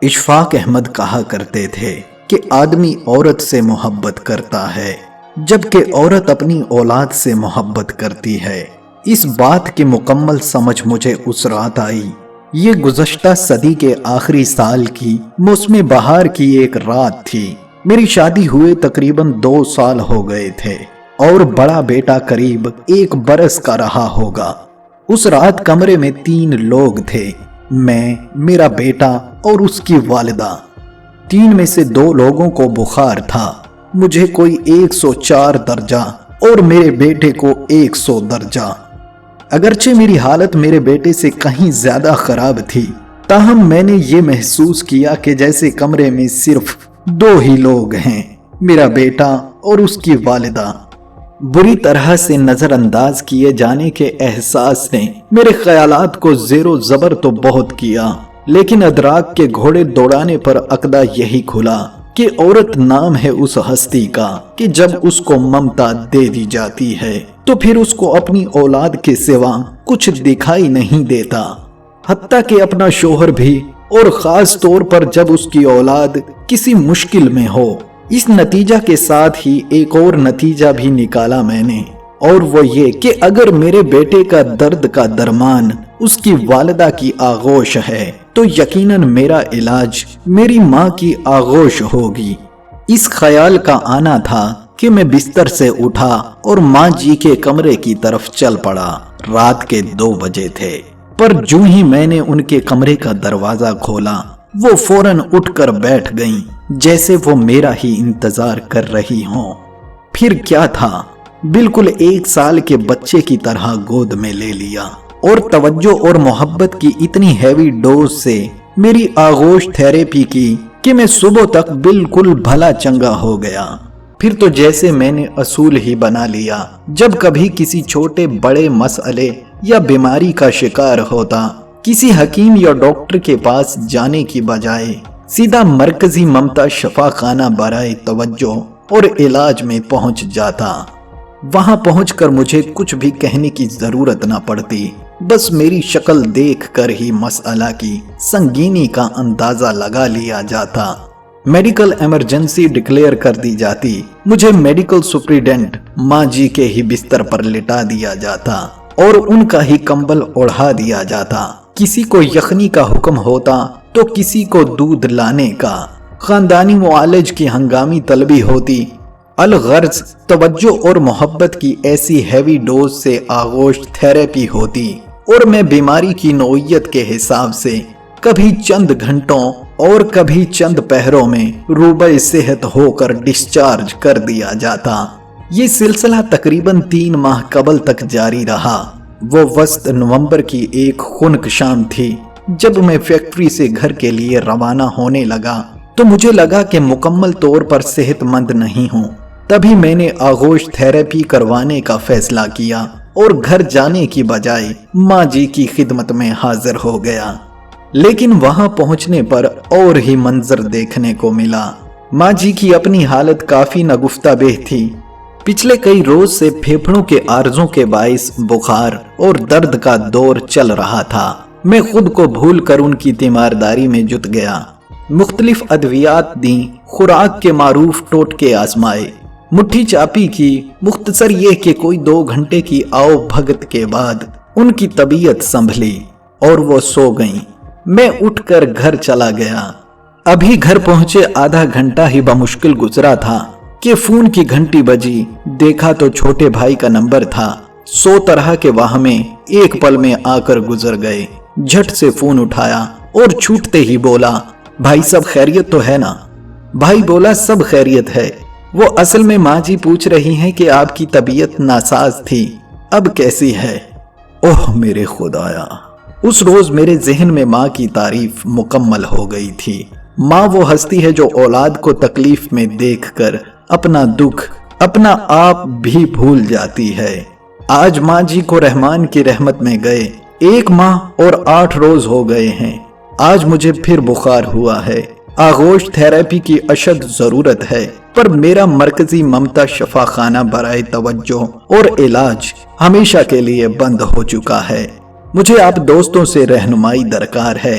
اشفاق احمد کہا کرتے تھے کہ آدمی عورت سے محبت کرتا ہے جبکہ عورت اپنی اولاد سے محبت کرتی ہے۔ اس بات کی مکمل سمجھ مجھے اس رات آئی۔ یہ گزشتہ صدی کے آخری سال کی موسم بہار کی ایک رات تھی۔ میری شادی ہوئے تقریباً 2 سال ہو گئے تھے اور بڑا بیٹا قریب 1 برس کا رہا ہوگا۔ اس رات کمرے میں 3 لوگ تھے، میں، میرا بیٹا اور اس کی والدہ۔ 3 میں سے 2 لوگوں کو بخار تھا، مجھے کوئی 104 درجہ اور میرے بیٹے کو 100 درجہ۔ اگرچہ میری حالت میرے بیٹے سے کہیں زیادہ خراب تھی، تاہم میں نے یہ محسوس کیا کہ جیسے کمرے میں صرف 2 ہی لوگ ہیں، میرا بیٹا اور اس کی والدہ۔ بری طرح سے نظر انداز کیے جانے کے احساس نے میرے خیالات کو زیر و زبر تو بہت کیا، لیکن ادراک کے گھوڑے دوڑانے پر عقدہ یہی کھلا کہ عورت نام ہے اس ہستی کا کہ جب اس کو ممتا دے دی جاتی ہے تو پھر اس کو اپنی اولاد کے سوا کچھ دکھائی نہیں دیتا، حتیٰ کہ اپنا شوہر بھی، اور خاص طور پر جب اس کی اولاد کسی مشکل میں ہو۔ اس نتیجہ کے ساتھ ہی ایک اور نتیجہ بھی نکالا میں نے، اور وہ یہ کہ اگر میرے بیٹے کا درد کا درمان اس کی والدہ کی آغوش ہے تو یقیناً میرا علاج میری ماں کی آغوش ہوگی۔ اس خیال کا آنا تھا کہ میں بستر سے اٹھا اور ماں جی کے کمرے کی طرف چل پڑا۔ رات کے 2 بجے تھے، پر جو ہی میں نے ان کے کمرے کا دروازہ کھولا وہ فوراً اٹھ کر بیٹھ گئیں، جیسے وہ میرا ہی انتظار کر رہی ہوں۔ پھر کیا تھا، بالکل 1 سال کے بچے کی طرح گود میں لے لیا اور توجہ اور محبت کی اتنی ہیوی ڈوز سے میری آغوش تھیراپی کی کہ میں صبح تک بالکل بھلا چنگا ہو گیا۔ پھر تو جیسے میں نے اصول ہی بنا لیا، جب کبھی کسی چھوٹے بڑے مسئلے یا بیماری کا شکار ہوتا، کسی حکیم یا ڈاکٹر کے پاس جانے کی بجائے سیدھا مرکزی ممتا شفا خانہ برائے توجہ اور علاج میں پہنچ جاتا۔ وہاں پہنچ کر مجھے کچھ بھی کہنے کی ضرورت نہ پڑتی، بس میری شکل دیکھ کر ہی مسئلہ کی سنگینی کا اندازہ لگا لیا جاتا۔ میڈیکل ایمرجنسی ڈکلیئر کر دی جاتی، مجھے میڈیکل سپریڈنٹ ماں جی کے ہی بستر پر لٹا دیا جاتا اور ان کا ہی کمبل اوڑھا دیا جاتا۔ کسی کو یخنی کا حکم ہوتا تو کسی کو دودھ لانے کا۔ خاندانی معالج کی ہنگامی طلبی ہوتی۔ الغرض توجہ اور محبت کی ایسی ہیوی ڈوز سے آغوش تھیراپی ہوتی، اور میں بیماری کی نوعیت کے حساب سے کبھی چند گھنٹوں اور کبھی چند پہروں میں روبہ صحت ہو کر ڈسچارج کر دیا جاتا۔ یہ سلسلہ تقریباً 3 ماہ قبل تک جاری رہا۔ وہ وسط نومبر کی ایک خنک شام تھی جب میں فیکٹری سے گھر کے لیے روانہ ہونے لگا تو مجھے لگا کہ مکمل طور پر صحت مند نہیں ہوں۔ تبھی میں نے آغوش تھیراپی کروانے کا فیصلہ کیا اور گھر جانے کی بجائے ماں جی کی خدمت میں حاضر ہو گیا۔ لیکن وہاں پہنچنے پر اور ہی منظر دیکھنے کو ملا۔ ماں جی کی اپنی حالت کافی نگفتہ بہ تھی۔ پچھلے کئی روز سے پھیپھڑوں کے عارضوں کے باعث بخار اور درد کا دور چل رہا تھا۔ میں خود کو بھول کر ان کی تیمارداری میں جت گیا۔ مختلف ادویات دیں، خوراک کے معروف ٹوٹکے آزمائے، مٹھی چاپی کی، مختصر یہ کہ کوئی 2 گھنٹے کی آؤ بھگت کے بعد ان کی طبیعت سنبھلی اور وہ سو گئیں۔ میں اٹھ کر گھر چلا گیا۔ ابھی گھر پہنچے آدھا گھنٹہ ہی بمشکل گزرا تھا کہ فون کی گھنٹی بجی۔ دیکھا تو چھوٹے بھائی کا نمبر تھا۔ 100 طرح کے واہمے ایک پل میں آ کر گزر گئے۔ جھٹ سے فون اٹھایا اور چھوٹتے ہی بولا، بھائی سب خیریت تو ہے نا؟ بھائی بولا، سب خیریت ہے۔ وہ اصل میں ماں جی پوچھ رہی ہیں کہ آپ کی طبیعت ناساز تھی، اب کیسی ہے؟ اوہ میرے خدایا! اس روز میرے ذہن میں ماں کی تعریف مکمل ہو گئی تھی۔ ماں وہ ہستی ہے جو اولاد کو تکلیف میں دیکھ کر اپنا دکھ، اپنا آپ بھی بھول جاتی ہے۔ آج ماں جی کو رحمان کی رحمت میں گئے 1 ماہ اور 8 روز ہو گئے ہیں۔ آج مجھے پھر بخار ہوا ہے۔ آغوش تھیراپی کی اشد ضرورت ہے، پر میرا مرکزی ممتا شفا خانہ برائے توجہ اور علاج ہمیشہ کے لیے بند ہو چکا ہے۔ مجھے آپ دوستوں سے رہنمائی درکار ہے۔